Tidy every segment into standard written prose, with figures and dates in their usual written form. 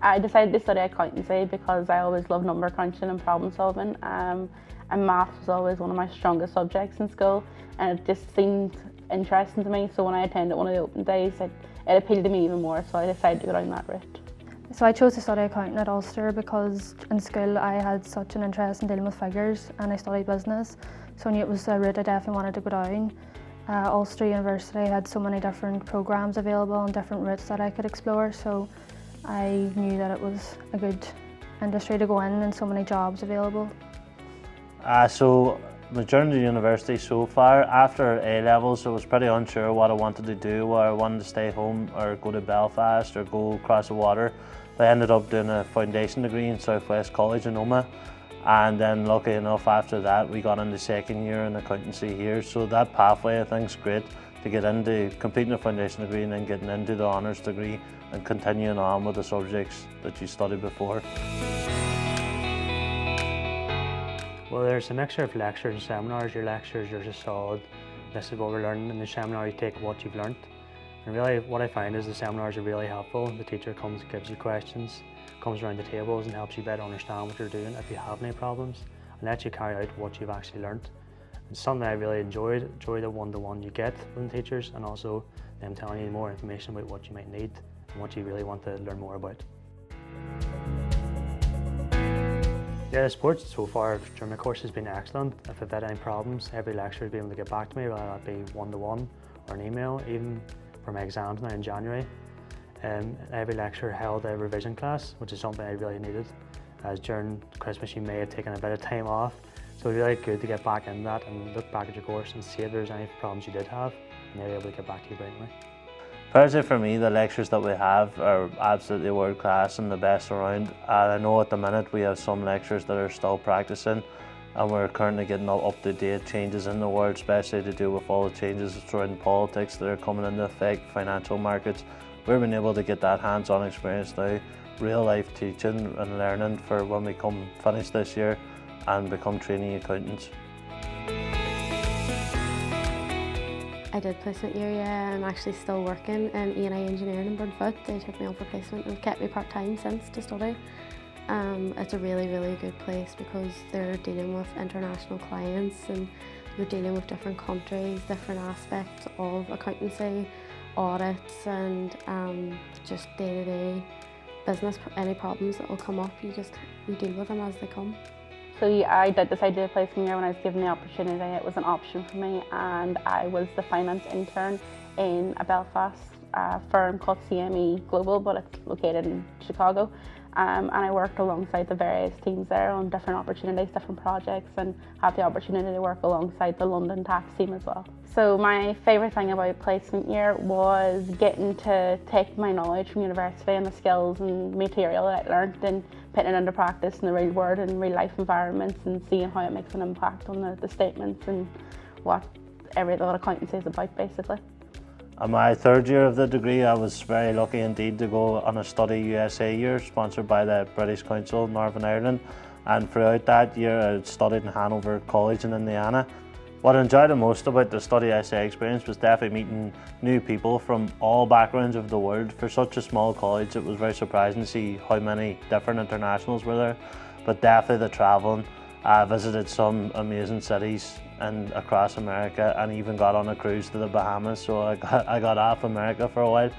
I decided to study accountancy because I always loved number crunching and problem solving, and maths was always one of my strongest subjects in school, and it just seemed interesting to me. So when I attended one of the open days, it appealed to me even more, so I decided to go down that route. So I chose to study accounting at Ulster because in school I had such an interest in dealing with figures, and I studied business, so I knew it was a route I definitely wanted to go down. Ulster University had so many different programs available and different routes that I could explore, so I knew that it was a good industry to go in and so many jobs available. So my journey to university so far, after A-levels, I was pretty unsure what I wanted to do, whether I wanted to stay home or go to Belfast or go across the water. I ended up doing a foundation degree in South West College in Omagh, and then lucky enough after that we got into second year in accountancy here, so that pathway I think is great to get into completing a foundation degree and then getting into the honours degree and continuing on with the subjects that you studied before. Well, there's a mixture of lectures and seminars. Your lectures are just solid, this is what we're learning. In the seminar you take what you've learnt, and really what I find is the seminars are really helpful. The teacher comes and gives you questions, comes around the tables and helps you better understand what you're doing if you have any problems, and lets you carry out what you've actually learnt. It's something I really enjoy the one-to-one you get from the teachers, and also them telling you more information about what you might need and what you really want to learn more about. Yeah, the support so far during my course has been excellent. If I've had any problems, every lecturer has been able to get back to me, whether that be one-to-one or an email, even for my exams now in January. Every lecturer held a revision class, which is something I really needed, as during Christmas you may have taken a bit of time off. So it's really good to get back in that and look back at your course and see if there's any problems you did have, and they're able to get back to you brilliantly. Personally for me, the lectures that we have are absolutely world class and the best around. And I know at the minute we have some lectures that are still practicing, and we're currently getting up to date changes in the world, especially to do with all the changes around politics that are coming into effect, financial markets. We've been able to get that hands-on experience now, real life teaching and learning for when we come finish this year and become trainee accountants. I did placement year, yeah. I'm actually still working in E&I engineering in Burnfoot. They took me on for placement and kept me part-time since to study. It's a really, really good place because they're dealing with international clients and you're dealing with different countries, different aspects of accountancy, audits, and just day-to-day business. Any problems that will come up, you deal with them as they come. So yeah, I did decide to do a placement year when I was given the opportunity. It was an option for me, and I was the finance intern in a Belfast firm called CME Global, but it's located in Chicago. And I worked alongside the various teams there on different opportunities, different projects, and had the opportunity to work alongside the London tax team as well. So my favourite thing about placement year was getting to take my knowledge from university and the skills and material that I learnt and putting it into practice in the real world and real life environments and seeing how it makes an impact on the statements and what accountancy is about basically. In my third year of the degree, I was very lucky indeed to go on a Study USA year sponsored by the British Council in Northern Ireland, and throughout that year I studied in Hanover College in Indiana. What I enjoyed the most about the Study USA experience was definitely meeting new people from all backgrounds of the world. For such a small college, it was very surprising to see how many different internationals were there, but definitely the travelling. I visited some amazing cities and across America, and even got on a cruise to the Bahamas, so I got off America for a while.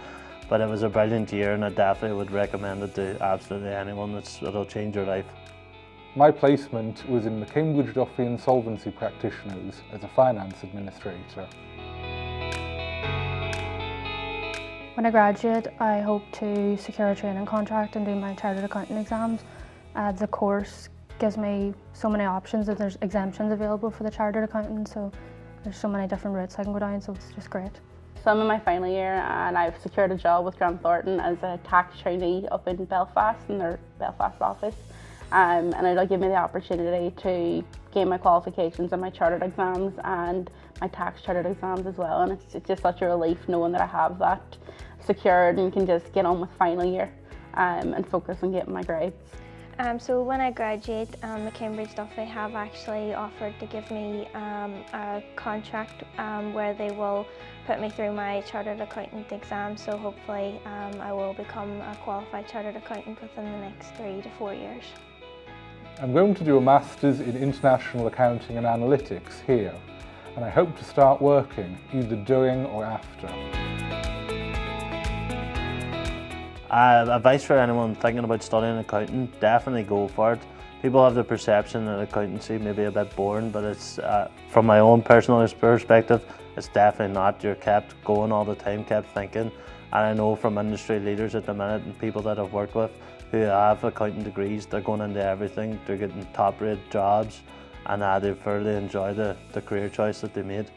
But it was a brilliant year, and I definitely would recommend it to absolutely anyone. It'll change your life. My placement was in the Cambridge Duffy Insolvency Practitioners as a finance administrator. When I graduate, I hope to secure a training contract and do my chartered accounting exams. The course gives me so many options, and there's exemptions available for the chartered accountant, so there's so many different routes I can go down, so it's just great. So I'm in my final year and I've secured a job with Grant Thornton as a tax trainee up in Belfast in their Belfast office, and it'll give me the opportunity to gain my qualifications and my chartered exams and my tax chartered exams as well, and it's just such a relief knowing that I have that secured and can just get on with final year and focus on getting my grades. So when I graduate, the Cambridge Duffy have actually offered to give me a contract where they will put me through my Chartered Accountant exam, so hopefully I will become a qualified Chartered Accountant within the next 3 to 4 years. I'm going to do a Masters in International Accounting and Analytics here, and I hope to start working either during or after. Advice for anyone thinking about studying accounting, definitely go for it. People have the perception that accountancy may be a bit boring, but it's from my own personal perspective, it's definitely not. You're kept going all the time, kept thinking. And I know from industry leaders at the minute and people that I've worked with who have accounting degrees, they're going into everything, they're getting top rate jobs, and they thoroughly enjoy the career choice that they made.